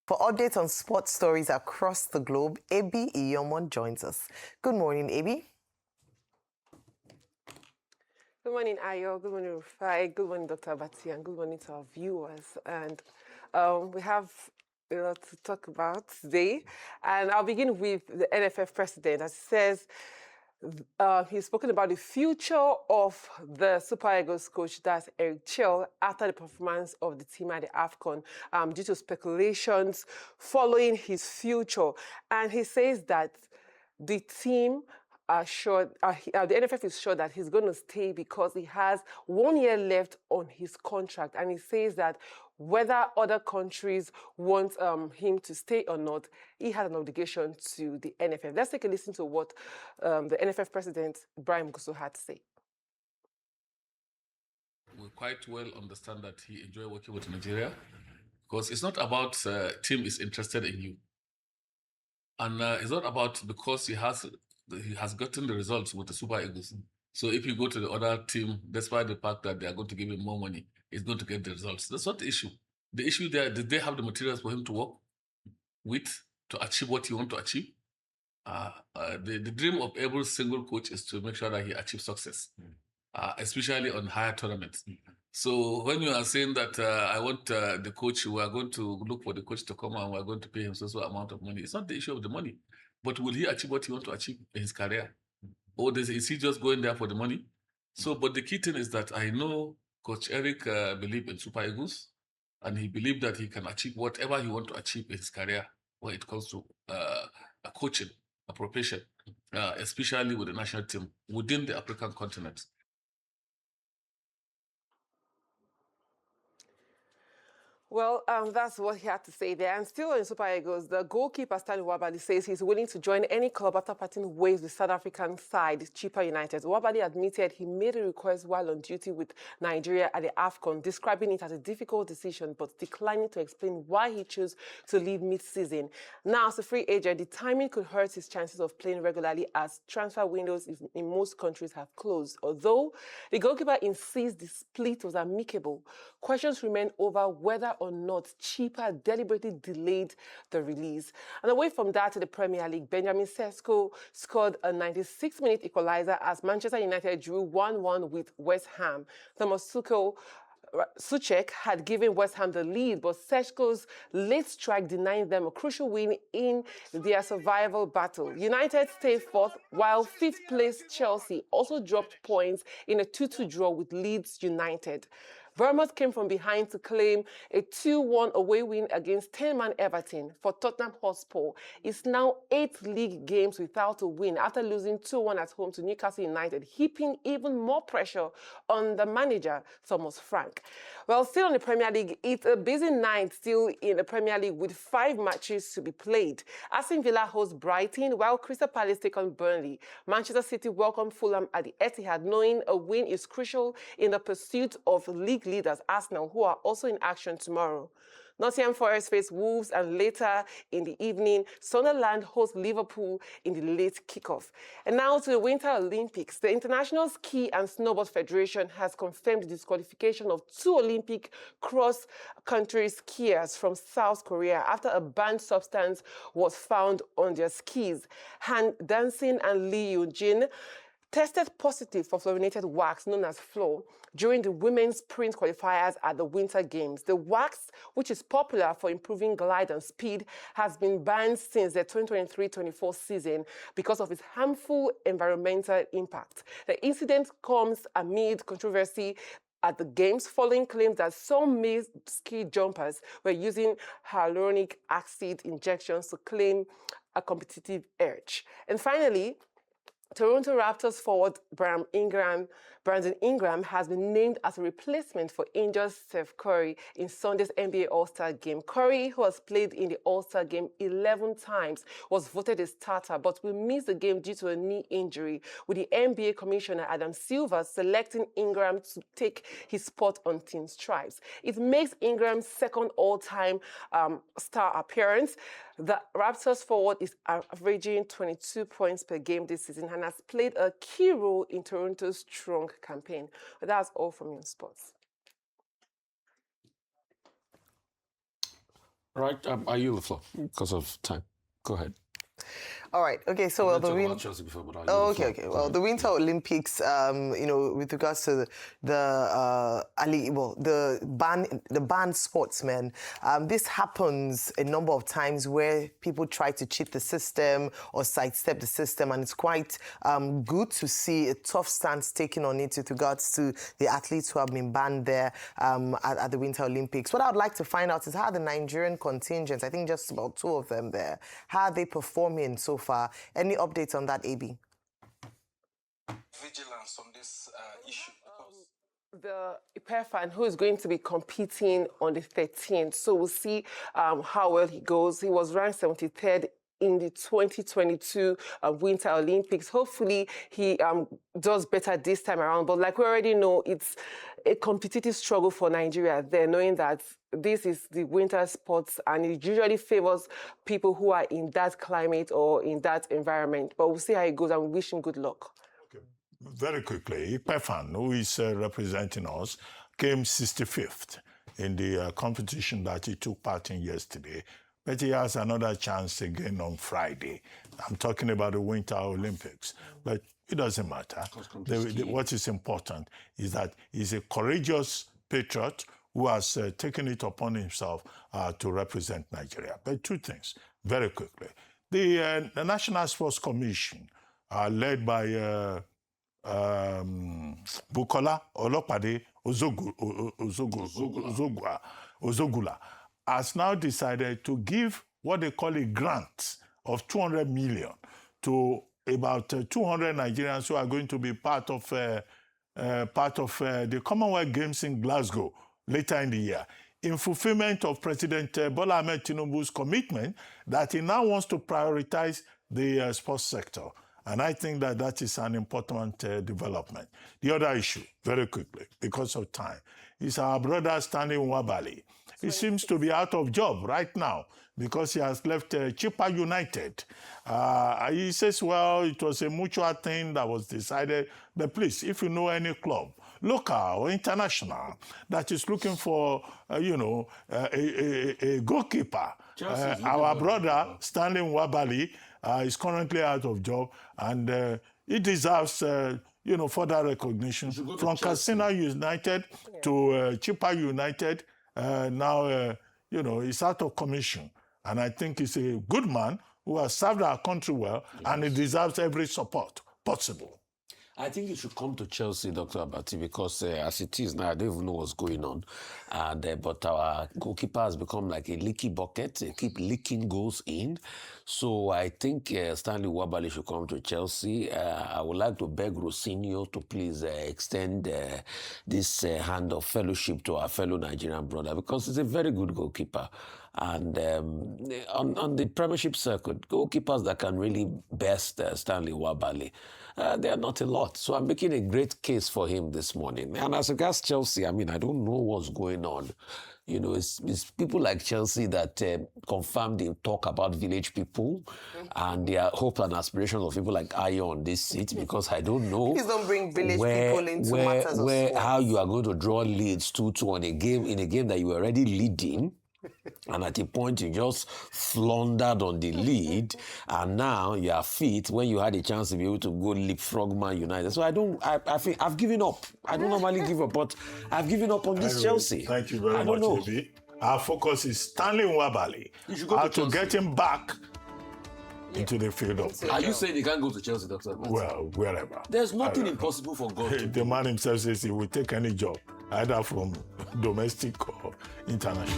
For updates on sports stories across the globe, Ebi Iyomon joins us. Good morning, Ebi. Good morning, Ayo. Good morning, Rufai. Good morning, Dr. Abati, and good morning to our viewers. And we have a lot to talk about today. And I'll begin with the NFF president. As he says, he's spoken about the future of the Super Eagles coach, that's Eric Chell, after the performance of the team at the AFCON, due to speculations following his future. And he says that the team are sure, the NFF is sure that he's going to stay because he has 1 year left on his contract. And he says that whether other countries want him to stay or not, he has an obligation to the NFF. Let's take a listen to what the NFF president, Ibrahim Gusso, had to say. We quite well understand that he enjoys working with Nigeria because it's not about team is interested in you. And it's not about because he has gotten the results with the Super Eagles. So if you go to the other team, despite the fact that they are going to give him more money, he's going to get the results. That's not the issue. The issue there, did they have the materials for him to work with to achieve what he wants to achieve? The dream of every single coach is to make sure that he achieves success, especially on higher tournaments. So when you are saying that I want the coach, we are going to look for the coach to come and we're going to pay him so amount of money. It's not the issue of the money, but will he achieve what he wants to achieve in his career? Or is he just going there for the money? So, but the key thing is that I know Coach Eric believes in Super Eagles, and he believes that he can achieve whatever he wants to achieve in his career when it comes to coaching, a profession, especially with the national team within the African continent. Well, that's what he had to say there. And still in Super Eagles, the goalkeeper Stanley Wabali says he's willing to join any club after parting ways with South African side, Chippa United. Wabali admitted he made a request while on duty with Nigeria at the AFCON, describing it as a difficult decision, but declining to explain why he chose to leave mid-season. Now, as a free agent, the timing could hurt his chances of playing regularly as transfer windows in most countries have closed. Although the goalkeeper insists the split was amicable, questions remain over whether or not Chippa deliberately delayed the release. And away from that, to the Premier League, Benjamin Sesko scored a 96-minute equalizer as Manchester United drew 1-1 with West Ham. Thomas Suchek had given West Ham the lead, but Sesko's late strike denying them a crucial win in their survival battle. United stayed fourth, while fifth-place Chelsea also dropped points in a 2-2 draw with Leeds United. Bournemouth came from behind to claim a 2-1 away win against 10-man Everton. For Tottenham Hotspur, it's now 8 league games without a win after losing 2-1 at home to Newcastle United, heaping even more pressure on the manager, Thomas Frank. Well, still in the Premier League, it's a busy night still in the Premier League with 5 matches to be played. Aston Villa hosts Brighton, while Crystal Palace take on Burnley. Manchester City welcome Fulham at the Etihad, knowing a win is crucial in the pursuit of league leaders Arsenal, who are also in action tomorrow. Nottingham Forest face Wolves, and later in the evening, Sunderland hosts Liverpool in the late kickoff. And now to the Winter Olympics. The International Ski and Snowboard Federation has confirmed the disqualification of 2 Olympic cross-country skiers from South Korea after a banned substance was found on their skis. Han Dancing and Lee Yoo-jin tested positive for fluorinated wax known as Flo during the women's sprint qualifiers at the Winter Games. The wax, which is popular for improving glide and speed, has been banned since the 2023-24 season because of its harmful environmental impact. The incident comes amid controversy at the Games following claims that some male ski jumpers were using hyaluronic acid injections to claim a competitive edge. And finally, Toronto Raptors forward Brandon Ingram has been named as a replacement for injured Steph Curry in Sunday's NBA All-Star Game. Curry, who has played in the All-Star Game 11 times, was voted a starter but will miss the game due to a knee injury, with the NBA Commissioner Adam Silver selecting Ingram to take his spot on Team Stripes. It makes Ingram's second all-time star appearance. The Raptors forward is averaging 22 points per game this season and has played a key role in Toronto's strong campaign. But that's all from me in sports. Right, I yield the floor because of time. Go ahead. All right. Okay. So I've talked about Chelsea before, but okay. Well, the Winter Olympics, with regards to the banned sportsmen, this happens a number of times where people try to cheat the system or sidestep the system, and it's quite good to see a tough stance taken on it with regards to the athletes who have been banned there at the Winter Olympics. What I would like to find out is how the Nigerian contingents, I think just about 2 of them there, how are they performing so far? Any updates on that, AB? Vigilance on this issue. The Iperfan, who is going to be competing on the 13th, so we'll see how well he goes. He was ranked 73rd in the 2022 Winter Olympics. Hopefully, he does better this time around. But like we already know, it's a competitive struggle for Nigeria there, knowing that this is the winter sports and it usually favors people who are in that climate or in that environment. But we'll see how it goes and we wish him good luck. Okay. Very quickly, Iperfan, who is representing us, came 65th in the competition that he took part in yesterday. But he has another chance again on Friday. I'm talking about the Winter Olympics. But it doesn't matter. What is important is that he's a courageous patriot who has taken it upon himself to represent Nigeria. But 2 things, very quickly. The National Sports Commission, led by Bukola Olopade Ozogula, has now decided to give what they call a grant of 200 million to about 200 Nigerians who are going to be part of the Commonwealth Games in Glasgow later in the year, in fulfillment of President Bola Ahmed Tinubu's commitment that he now wants to prioritize the sports sector. And I think that that is an important development. The other issue, very quickly, because of time, is our brother Stanley Nwabali. He seems to be out of job right now because he has left Chippa United. He says, well, it was a mutual thing that was decided. But please, if you know any club, local or international, that is looking for, a goalkeeper, our brother Stanley Nwabali is currently out of job, and he deserves further recognition from Katsina United to Chippa United. Now, he's out of commission. And I think he's a good man who has served our country well, and he deserves every support possible. I think he should come to Chelsea, Dr. Abati, because as it is now, I don't even know what's going on. But our goalkeeper has become like a leaky bucket. They keep leaking goals in. So I think Stanley Nwabali should come to Chelsea. I would like to beg Rosinho to please extend this hand of fellowship to our fellow Nigerian brother, because he's a very good goalkeeper. And on the Premiership circuit, goalkeepers that can really best Stanley Nwabali, they are not a lot. So I'm making a great case for him this morning. And as regards Chelsea, I mean, I don't know what's going on. It's people like Chelsea that confirm the talk about village people and their hopes and aspirations of people like Ayo on this seat, because I don't know. Please don't bring village people into matters of sport. How you are going to draw leads 2-2 in a game that you were already leading. And at a point, you just floundered on the lead, and now you are fit when you had a chance to be able to go leapfrog Man United. So I think I've given up. I don't normally give up, but I've given up on this Chelsea. Thank you very much, Obi. Our focus is Stanley Nwabali. How to get him back into the field of play. Are you saying he can't go to Chelsea, Dr. Well, wherever. There's nothing impossible for God to do. The man himself says he will take any job, either from domestic or international.